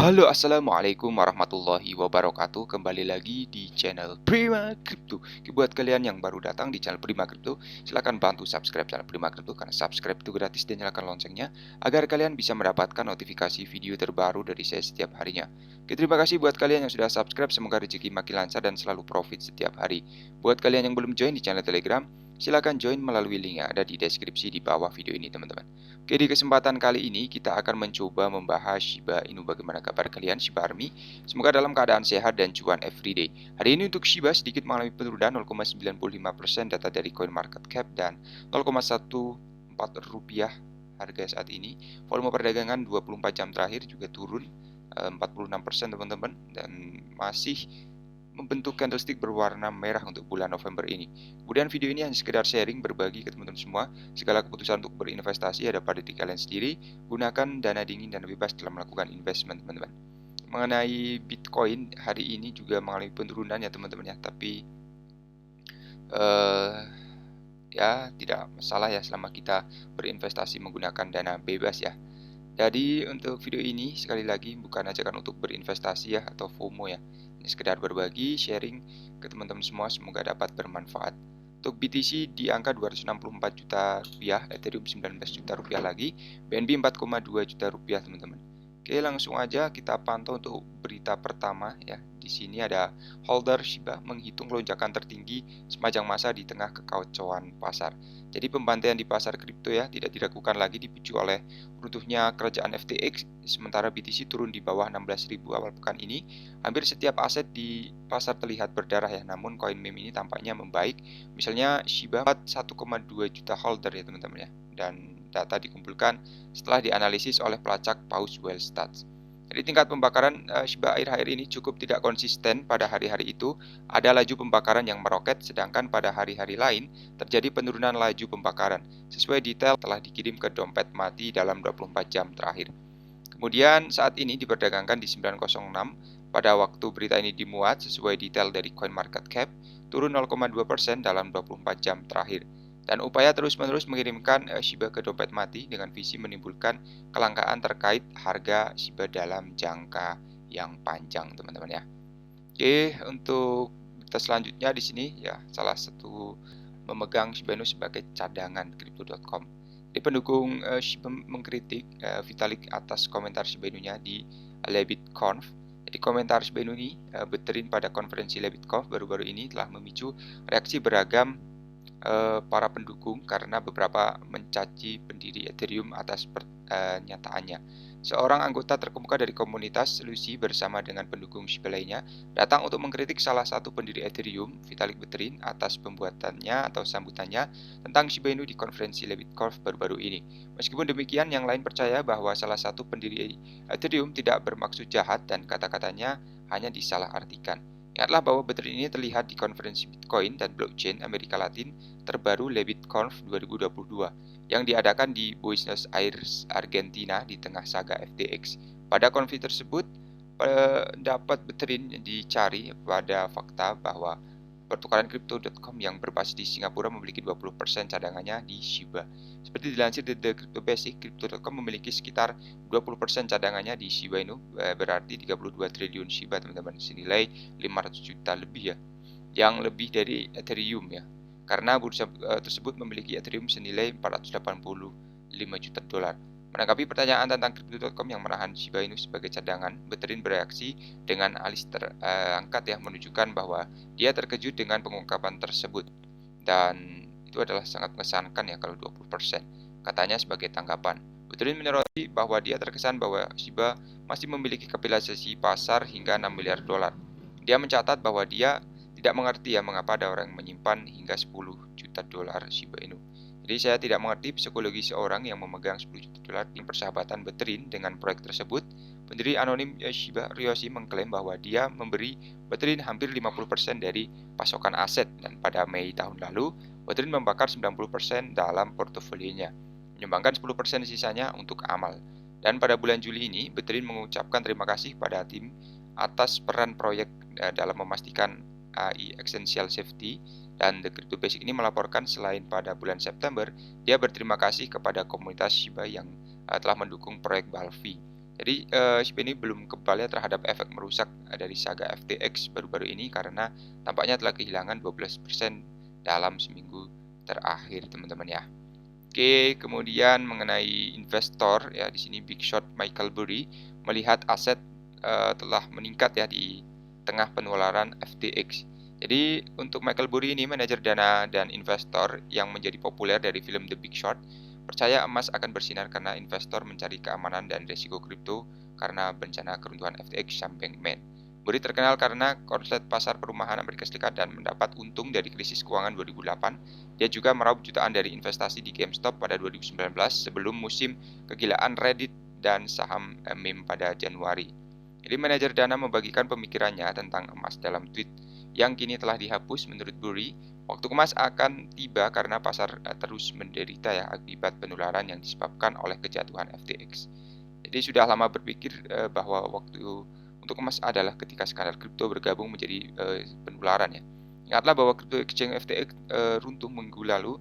Halo, assalamualaikum warahmatullahi wabarakatuh. Kembali lagi di channel Prima Crypto. Buat kalian yang baru datang di channel Prima Crypto, silahkan bantu subscribe channel Prima Crypto karena subscribe itu gratis dan nyalakan loncengnya agar kalian bisa mendapatkan notifikasi video terbaru dari saya setiap harinya. Oke, terima kasih buat kalian yang sudah subscribe. Semoga rezeki makin lancar dan selalu profit setiap hari. Buat kalian yang belum join di channel Telegram, silahkan join melalui link yang ada di deskripsi di bawah video ini, teman-teman. Oke, di kesempatan kali ini kita akan mencoba membahas Shiba Inu. Bagaimana kabar kalian, Shiba Army? Semoga dalam keadaan sehat dan cuan everyday. Hari ini untuk Shiba sedikit mengalami penurunan 0,95% data dari CoinMarketCap dan 0,14 rupiah harga saat ini. Volume perdagangan 24 jam terakhir juga turun 46% teman-teman, dan masih membentuk candlestick berwarna merah untuk bulan November ini. Kemudian video ini hanya sekedar sharing, berbagi ke teman-teman semua. Segala keputusan untuk berinvestasi ada pada diri kalian sendiri. Gunakan dana dingin dan bebas dalam melakukan investment, teman-teman. Mengenai Bitcoin, hari ini juga mengalami penurunan ya teman-teman ya, tapi ya tidak masalah ya selama kita berinvestasi menggunakan dana bebas ya. Jadi untuk video ini sekali lagi bukan ajakan untuk berinvestasi ya atau FOMO ya. Ini sekedar berbagi, sharing ke teman-teman semua, semoga dapat bermanfaat. Untuk BTC di angka 264 juta rupiah, Ethereum 19 juta rupiah lagi, BNB 4,2 juta rupiah teman-teman. Oke, langsung aja kita pantau untuk berita pertama ya. Di sini ada holder Shiba menghitung lonjakan tertinggi sepanjang masa di tengah kekacauan pasar. Jadi pembantaian di pasar kripto ya tidak diragukan lagi dipicu oleh runtuhnya kerajaan FTX, sementara BTC turun di bawah 16.000 awal pekan ini. Hampir setiap aset di pasar terlihat berdarah ya, namun koin meme ini tampaknya membaik. Misalnya Shiba 1,2 juta holder ya teman-teman ya, dan data dikumpulkan setelah dianalisis oleh pelacak Paus Wellstats. Jadi tingkat pembakaran Shiba akhir-akhir ini cukup tidak konsisten. Pada hari-hari itu ada laju pembakaran yang meroket, sedangkan pada hari-hari lain terjadi penurunan laju pembakaran. Sesuai detail telah dikirim ke dompet mati dalam 24 jam terakhir. Kemudian saat ini diperdagangkan di 906. Pada waktu berita ini dimuat, sesuai detail dari CoinMarketCap, turun 0,2% dalam 24 jam terakhir. Dan upaya terus-menerus mengirimkan Shiba ke dompet mati dengan visi menimbulkan kelangkaan terkait harga Shiba dalam jangka yang panjang, teman-teman ya. Oke, untuk berita selanjutnya di sini ya, salah satu memegang Shiba Inu sebagai cadangan Crypto.com. Jadi pendukung Shiba mengkritik Vitalik atas komentar Shiba Inu-nya di LebitConf. Jadi komentar Shiba Inu ini berterin pada konferensi LebitConf baru-baru ini telah memicu reaksi beragam para pendukung karena beberapa mencaci pendiri Ethereum atas pernyataannya. Seorang anggota terkemuka dari komunitas Lucy bersama dengan pendukung Shiba lainnya datang untuk mengkritik salah satu pendiri Ethereum, Vitalik Buterin, atas pembuatannya atau sambutannya tentang Shiba Inu di konferensi LebitConf baru-baru ini. Meskipun demikian, yang lain percaya bahwa salah satu pendiri Ethereum tidak bermaksud jahat dan kata-katanya hanya disalahartikan. Ingatlah bahwa Buterin ini terlihat di konferensi Bitcoin dan Blockchain Amerika Latin terbaru LebitConf 2022 yang diadakan di Buenos Aires, Argentina di tengah saga FTX. Pada konferensi tersebut, pendapat Buterin dicari pada fakta bahwa pertukaran Crypto.com yang berbasis di Singapura memiliki 20% cadangannya di Shiba. Seperti dilansir dari The Crypto Basic, Crypto.com memiliki sekitar 20% cadangannya di Shiba Inu, berarti 32 triliun Shiba teman-teman, senilai 500 juta lebih ya, yang lebih dari Ethereum ya. Karena bursa tersebut memiliki Ethereum senilai 485 juta dolar. Menanggapi pertanyaan tentang Crypto.com yang menahan Shiba Inu sebagai cadangan, Buterin bereaksi dengan alis terangkat ya, menunjukkan bahwa dia terkejut dengan pengungkapan tersebut. Dan itu adalah sangat mengesankan ya kalau 20%, katanya sebagai tanggapan. Buterin menyoroti bahwa dia terkesan bahwa Shiba masih memiliki kapitalisasi pasar hingga 6 miliar dolar. Dia mencatat bahwa dia tidak mengerti ya mengapa ada orang yang menyimpan hingga 10 juta dolar Shiba Inu. Jadi saya tidak mengerti psikologi seorang yang memegang 10 juta dolar di persahabatan Buterin dengan proyek tersebut. Pendiri anonim Shiba, Ryoshi, mengklaim bahwa dia memberi Buterin hampir 50% dari pasokan aset, dan pada Mei tahun lalu, Buterin membakar 90% dalam portofolionya, menyumbangkan 10% sisanya untuk amal. Dan pada bulan Juli ini, Buterin mengucapkan terima kasih pada tim atas peran proyek dalam memastikan AI Essential Safety. Dan The Crypto Basic ini melaporkan selain pada bulan September, dia berterima kasih kepada komunitas Shiba yang telah mendukung proyek Balfi. Jadi SHIB ini belum kebal ya terhadap efek merusak dari saga FTX baru-baru ini karena tampaknya telah kehilangan 12% dalam seminggu terakhir teman-teman ya. Oke, kemudian mengenai investor ya di sini Big Shot Michael Burry melihat aset telah meningkat ya di tengah penularan FTX. Jadi untuk Michael Burry ini manajer dana dan investor yang menjadi populer dari film The Big Short, percaya emas akan bersinar karena investor mencari keamanan dan risiko kripto karena bencana keruntuhan FTX Sam Bankman. Burry terkenal karena korslet pasar perumahan Amerika Serikat dan mendapat untung dari krisis keuangan 2008. Dia juga meraup jutaan dari investasi di GameStop pada 2019 sebelum musim kegilaan Reddit dan saham meme pada Januari. Jadi manajer dana membagikan pemikirannya tentang emas dalam tweet yang kini telah dihapus. Menurut Burry, waktu emas akan tiba karena pasar terus menderita ya akibat penularan yang disebabkan oleh kejatuhan FTX. Jadi sudah lama berpikir bahwa waktu untuk emas adalah ketika skandal kripto bergabung menjadi penularan ya. Ingatlah bahwa crypto exchange FTX runtuh minggu lalu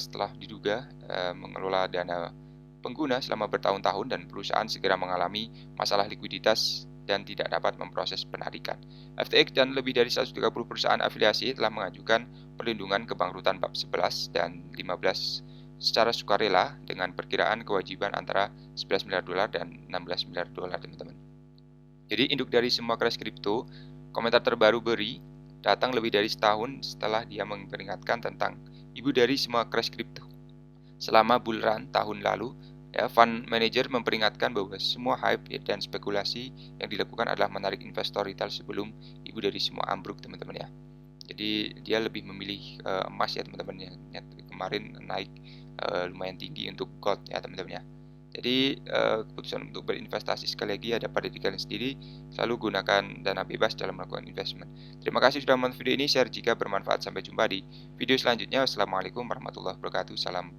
setelah diduga mengelola dana pengguna selama bertahun-tahun dan perusahaan segera mengalami masalah likuiditas dan tidak dapat memproses penarikan. FTX dan lebih dari 130 perusahaan afiliasi telah mengajukan perlindungan kebangkrutan bab 11 dan 15 secara sukarela dengan perkiraan kewajiban antara 11 miliar dolar dan 16 miliar dolar teman-teman. Jadi induk dari semua crash kripto, komentar terbaru Burry datang lebih dari setahun setelah dia memperingatkan tentang ibu dari semua crash kripto. Selama bull run tahun lalu, ya, fund manager memperingatkan bahwa semua hype dan spekulasi yang dilakukan adalah menarik investor retail sebelum ibu dari semua ambruk teman-teman ya. Jadi dia lebih memilih emas ya teman-teman ya. Kemarin naik lumayan tinggi untuk gold ya teman-teman ya. Jadi keputusan untuk berinvestasi sekali lagi ada pada diri kalian sendiri. Selalu gunakan dana bebas dalam melakukan investment. Terima kasih sudah menonton video ini. Share jika bermanfaat. Sampai jumpa di video selanjutnya. Wassalamualaikum warahmatullahi wabarakatuh. Salam.